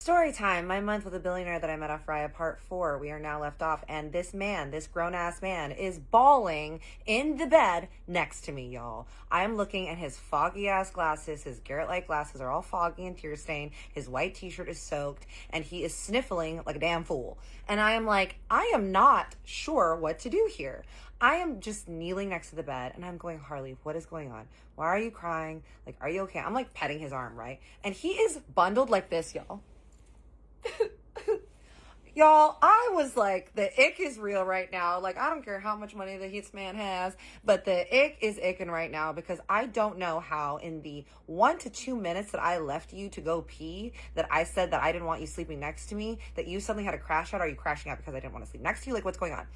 Story time, my month with a billionaire that I met off Raya part 4. We are now left off, and this man, this grown-ass man, is bawling in the bed next to me, y'all. I am looking at his foggy-ass glasses. His Garrett-like glasses are all foggy and tear-stained. His white t-shirt is soaked, and he is sniffling like a damn fool. And I am like, I am not sure what to do here. I am just kneeling next to the bed, and I'm going, Harley, what is going on? Why are you crying? Like, are you okay? I'm like petting his arm, right? And he is bundled like this, y'all. Y'all, I was like, the ick is real right now. Like, I don't care how much money the hits man has, but the ick is icking right now because I don't know how in the 1 to 2 minutes that I left you to go pee, that I said that I didn't want you sleeping next to me, that you suddenly had a crash out. Are you crashing out because I didn't want to sleep next to you? Like, what's going on?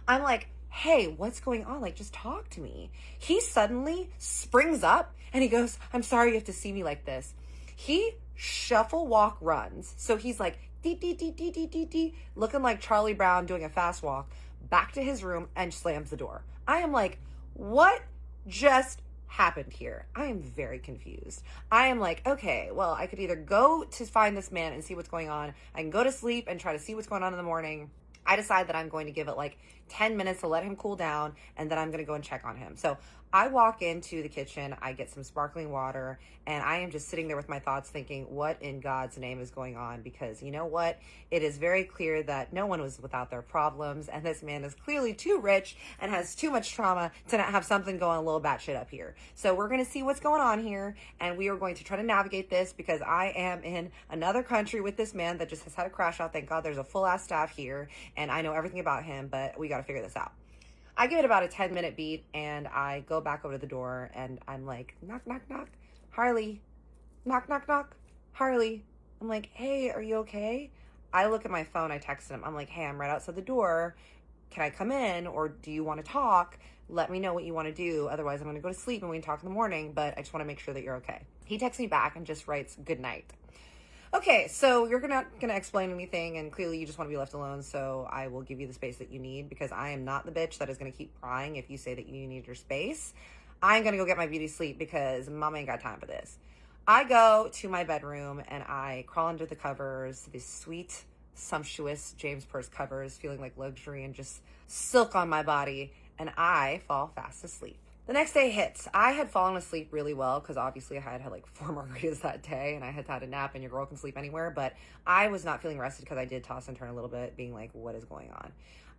I'm like, hey, what's going on? Like, just talk to me. He suddenly springs up and he goes, I'm sorry you have to see me like this. He shuffle walk runs. So he's like, dee, dee, dee, dee, dee, dee, dee, looking like Charlie Brown doing a fast walk, back to his room and slams the door. I am like, what just happened here? I am very confused. I am like, okay, well, I could either go to find this man and see what's going on. I can go to sleep and try to see what's going on in the morning. I decide that I'm going to give it like 10 minutes to let him cool down, and then I'm going to go and check on him. So I walk into the kitchen, I get some sparkling water, and I am just sitting there with my thoughts thinking, what in God's name is going on? Because you know what? It is very clear that no one was without their problems, and this man is clearly too rich and has too much trauma to not have something going a little batshit up here. So we're going to see what's going on here, and we are going to try to navigate this because I am in another country with this man that just has had a crash out. Thank God there's a full-ass staff here, and I know everything about him, but we got to figure this out. I give it about a 10-minute beat and I go back over to the door and I'm like, knock, knock, knock. Harley, knock, knock, knock. Harley. I'm like, hey, are you okay? I look at my phone. I texted him. I'm like, hey, I'm right outside the door. Can I come in or do you want to talk? Let me know what you want to do. Otherwise, I'm going to go to sleep and we can talk in the morning, but I just want to make sure that you're okay. He texts me back and just writes good night. Okay, so you're not going to explain anything, and clearly you just want to be left alone, so I will give you the space that you need, because I am not the bitch that is going to keep crying if you say that you need your space. I'm going to go get my beauty sleep, because mama ain't got time for this. I go to my bedroom, and I crawl under the covers, these sweet, sumptuous James Purse covers, feeling like luxury and just silk on my body, and I fall fast asleep. The next day hits. I had fallen asleep really well because obviously I had like 4 margaritas that day and I had had a nap, and your girl can sleep anywhere, but I was not feeling rested because I did toss and turn a little bit, being like, what is going on?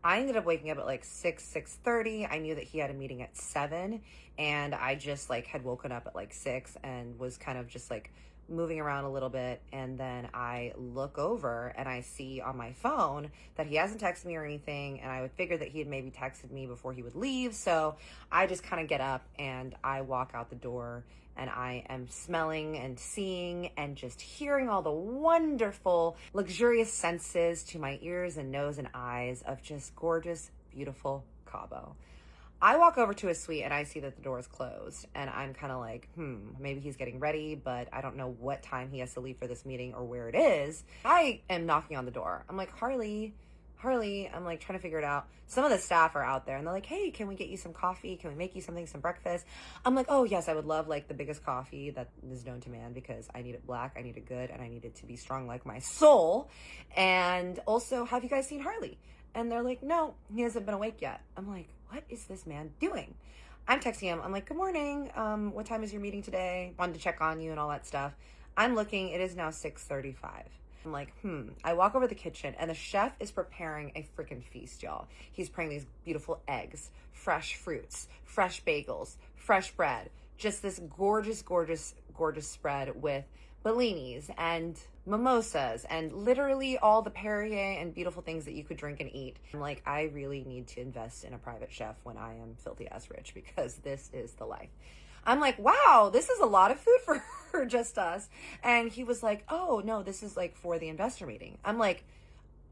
I ended up waking up at like 6:30. I knew that he had a meeting at 7, and I just like had woken up at like 6 and was kind of just like moving around a little bit, and then I look over and I see on my phone that he hasn't texted me or anything, and I would figure that he had maybe texted me before he would leave. So I just kind of get up and I walk out the door, and I am smelling and seeing and just hearing all the wonderful, luxurious senses to my ears and nose and eyes of just gorgeous, beautiful Cabo. I walk over to his suite and I see that the door is closed, and I'm kind of like, maybe he's getting ready, but I don't know what time he has to leave for this meeting or where it is. I am knocking on the door. I'm like, Harley, I'm like trying to figure it out. Some of the staff are out there and they're like, hey, can we get you some coffee? Can we make you something, some breakfast? I'm like, oh yes, I would love like the biggest coffee that is known to man, because I need it black, I need it good, and I need it to be strong like my soul. And also, have you guys seen Harley? And they're like, no, he hasn't been awake yet. I'm like, what is this man doing? I'm texting him. I'm like, good morning. What time is your meeting today? Wanted to check on you and all that stuff. I'm looking. It is now 6:35. I'm like, I walk over to the kitchen, and the chef is preparing a freaking feast, y'all. He's preparing these beautiful eggs, fresh fruits, fresh bagels, fresh bread. Just this gorgeous, gorgeous, gorgeous spread with bellinis and mimosas and literally all the Perrier and beautiful things that you could drink and eat. I'm like, I really need to invest in a private chef when I am filthy ass rich, because this is the life. I'm like, wow, this is a lot of food for just us. And he was like, oh no, this is like for the investor meeting. I'm like,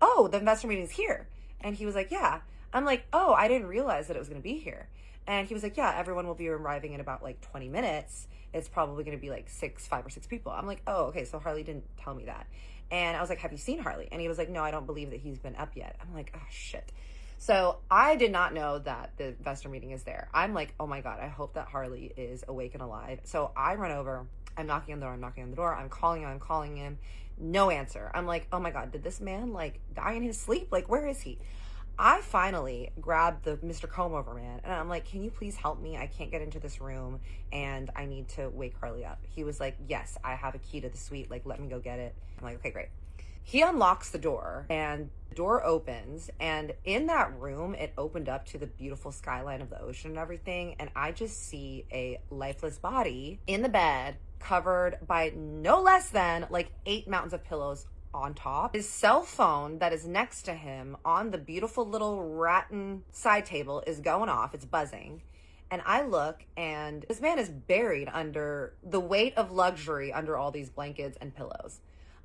oh, the investor meeting's here. And he was like, yeah. I'm like, oh, I didn't realize that it was going to be here. And he was like, yeah, everyone will be arriving in about like 20 minutes. It's probably going to be like 5 or 6 people. I'm like, oh, okay. So Harley didn't tell me that. And I was like, have you seen Harley? And he was like, no, I don't believe that he's been up yet. I'm like, oh shit. So I did not know that the investor meeting is there. I'm like, oh my God, I hope that Harley is awake and alive. So I run over, I'm knocking on the door. I'm knocking on the door. I'm calling him. No answer. I'm like, oh my God, did this man like die in his sleep? Like, where is he? I finally grabbed the Mr. Comb Over man and I'm like, can you please help me? I can't get into this room and I need to wake Harley up. He was like, yes, I have a key to the suite. Like, let me go get it. I'm like, okay, great. He unlocks the door and the door opens, and in that room, it opened up to the beautiful skyline of the ocean and everything. And I just see a lifeless body in the bed covered by no less than like 8 mountains of pillows on top. His cell phone that is next to him on the beautiful little rattan side table is going off. It's buzzing. And I look, and this man is buried under the weight of luxury under all these blankets and pillows.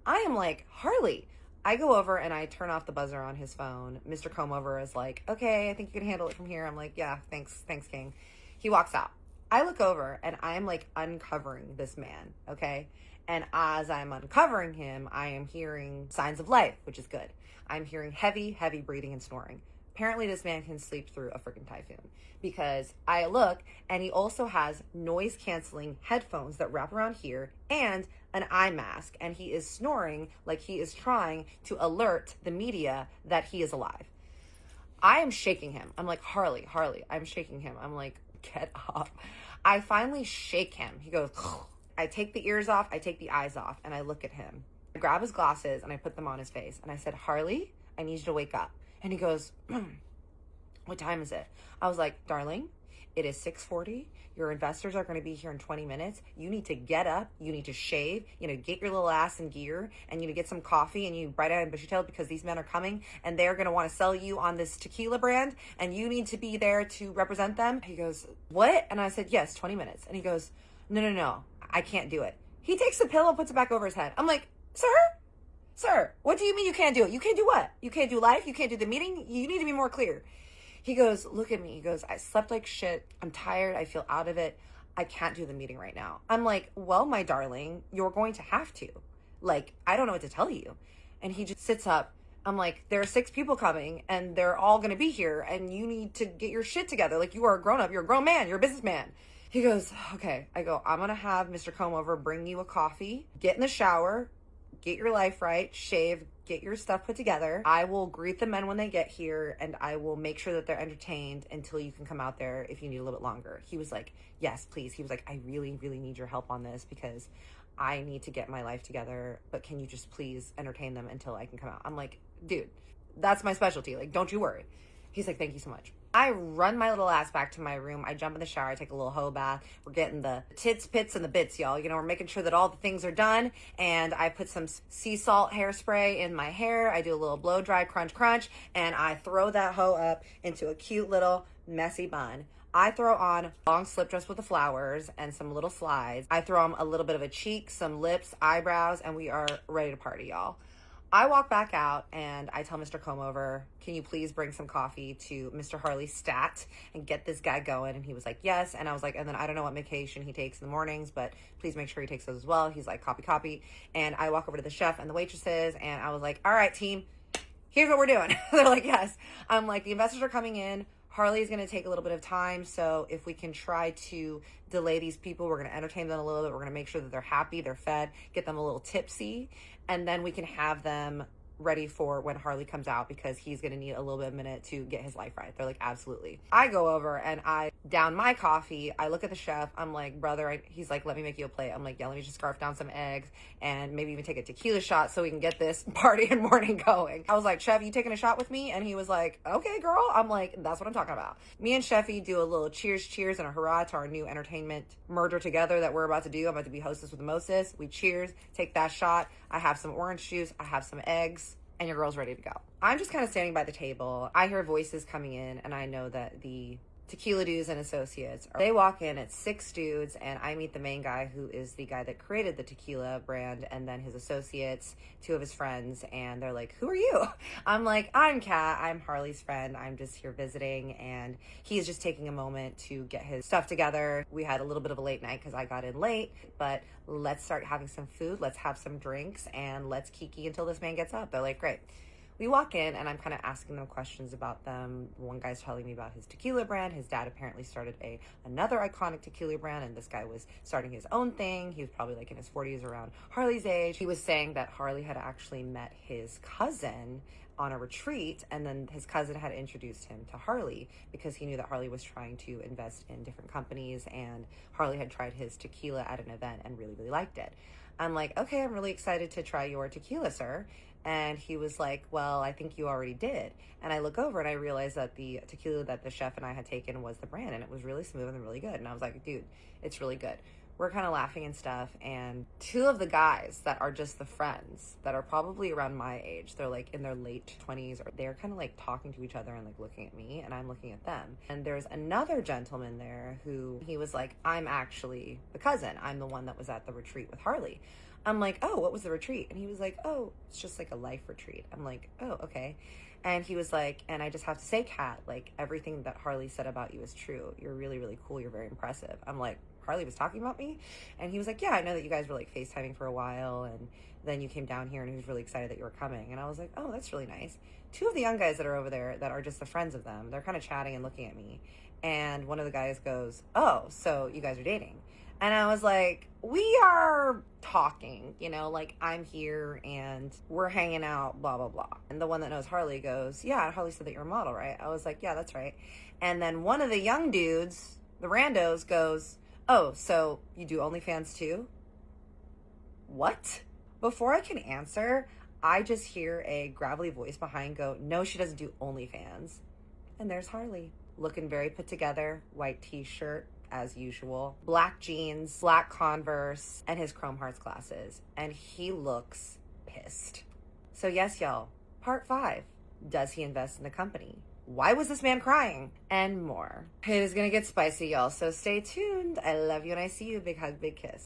I am like, Harley. I go over and I turn off the buzzer on his phone. Mr. Comb Over is like, okay, I think you can handle it from here. I'm like, yeah, thanks, King. He walks out. I look over and I'm like uncovering this man, okay? And as I'm uncovering him, I am hearing signs of life, which is good. I'm hearing heavy breathing and snoring. Apparently this man can sleep through a freaking typhoon, because I look and he also has noise canceling headphones that wrap around here and an eye mask, and he is snoring like he is trying to alert the media that he is alive. I am shaking him. I'm like, Harley, I'm shaking him. I'm like, get up. I finally shake him. He goes, I take the ears off, I take the eyes off, and I look at him. I grab his glasses and I put them on his face. And I said, Harley, I need you to wake up. And he goes, what time is it? I was like, darling, it is 6:40. Your investors are going to be here in 20 minutes. You need to get up. You need to shave. You know, get your little ass in gear, and you need to get some coffee, and you bright-eyed and bushy-tailed, because these men are coming and they're going to want to sell you on this tequila brand, and you need to be there to represent them. He goes, what? And I said, yes, 20 minutes. And he goes, no, I can't do it. He takes the pillow, puts it back over his head. I'm like, Sir, what do you mean you can't do it? You can't do what? You can't do life? You can't do the meeting? You need to be more clear. He goes, look at me. He goes, I slept like shit. I'm tired. I feel out of it. I can't do the meeting right now. I'm like, well, my darling, you're going to have to. Like, I don't know what to tell you. And he just sits up. I'm like, there are 6 people coming and they're all going to be here, and you need to get your shit together. Like, you are a grown up. You're a grown man. You're a businessman. He goes, okay. I go, I'm going to have Mr. Comb Over bring you a coffee, get in the shower, get your life right, shave, get your stuff put together. I will greet the men when they get here, and I will make sure that they're entertained until you can come out there if you need a little bit longer. He was like, yes, please. He was like, I really need your help on this, because I need to get my life together, but can you just please entertain them until I can come out? I'm like, dude, that's my specialty. Like, don't you worry. He's like, thank you so much. I run my little ass back to my room. I jump in the shower. I take a little hoe bath. We're getting the tits, pits, and the bits, y'all. You know, we're making sure that all the things are done. And I put some sea salt hairspray in my hair. I do a little blow dry, crunch, and I throw that hoe up into a cute little messy bun. I throw on a long slip dress with the flowers and some little slides. I throw on a little bit of a cheek, some lips, eyebrows, and we are ready to party, y'all. I walk back out and I tell Mr. Comb Over, can you please bring some coffee to Mr. Harley Stat and get this guy going? And he was like, yes. And I was like, and then I don't know what medication he takes in the mornings, but please make sure he takes those as well. He's like, copy. And I walk over to the chef and the waitresses, and I was like, all right, team, here's what we're doing. They're like, yes. I'm like, the investors are coming in. Harley's going to take a little bit of time. So if we can try to delay these people, we're going to entertain them a little bit. We're going to make sure that they're happy, they're fed, get them a little tipsy. And then we can have them ready for when Harley comes out, because he's going to need a little bit of a minute to get his life right. They're like, absolutely. I go over and I down my coffee. I look at the chef. I'm like, brother, he's like, let me make you a plate. I'm like, yeah, let me just scarf down some eggs and maybe even take a tequila shot so we can get this party and morning going. I was like, Chef, you taking a shot with me? And he was like, okay, girl. I'm like, that's what I'm talking about. Me and Chefy do a little cheers and a hurrah to our new entertainment merger together that we're about to do. I'm about to be hostess with the mostess. We cheers, take that shot. I have some orange juice. I have some eggs. And your girl's ready to go. I'm just kind of standing by the table. I hear voices coming in, and I know that the Tequila Dudes and Associates, they walk in, it's 6 dudes, and I meet the main guy, who is the guy that created the tequila brand, and then his associates, 2 of his friends, and they're like, who are you? I'm like, I'm Kat, I'm Harley's friend, I'm just here visiting, and he's just taking a moment to get his stuff together. We had a little bit of a late night because I got in late, but let's start having some food, let's have some drinks, and let's kiki until this man gets up. They're like, great. we walk in and I'm kind of asking them questions about them. One guy's telling me about his tequila brand. His dad apparently started another iconic tequila brand, and this guy was starting his own thing. He was probably like in his 40s, around Harley's age. He was saying that Harley had actually met his cousin on a retreat, and then his cousin had introduced him to Harley because he knew that Harley was trying to invest in different companies, and Harley had tried his tequila at an event and really, really liked it. I'm like, okay, I'm really excited to try your tequila, sir. And he was like, well, I think you already did. And I look over and I realize that the tequila that the chef and I had taken was the brand, and it was really smooth and really good. And I was like, dude, it's really good. We're kind of laughing and stuff. And two of the guys that are just the friends that are probably around my age, they're like in their late 20s, or they're kind of like talking to each other and like looking at me, and I'm looking at them. And there's another gentleman there who he was like, I'm actually the cousin. I'm the one that was at the retreat with Harley. I'm like, oh, what was the retreat? And he was like, oh, it's just like a life retreat. I'm like, oh, okay. And he was like, and I just have to say, Kat, like everything that Harley said about you is true. You're really, really cool. You're very impressive. I'm like, Harley was talking about me? And he was like, yeah, I know that you guys were like FaceTiming for a while, and then you came down here, and he was really excited that you were coming. And I was like, oh, that's really nice. Two of the young guys that are over there that are just the friends of them, they're kind of chatting and looking at me. And one of the guys goes, oh, so you guys are dating? And I was like, we are talking, you know, like I'm here and we're hanging out, blah, blah, blah. And the one that knows Harley goes, yeah, Harley said that you're a model, right? I was like, yeah, that's right. And then one of the young dudes, the randos, goes, oh, so you do OnlyFans too? What? Before I can answer, I just hear a gravelly voice behind go, no, she doesn't do OnlyFans. And there's Harley, looking very put together, white t-shirt, as usual, black jeans, black Converse, and his Chrome Hearts glasses. And he looks pissed. So yes, y'all, part 5. Does he invest in the company? Why was this man crying? And more. It is gonna get spicy, y'all, so stay tuned. I love you and I see you. Big hug, big kiss.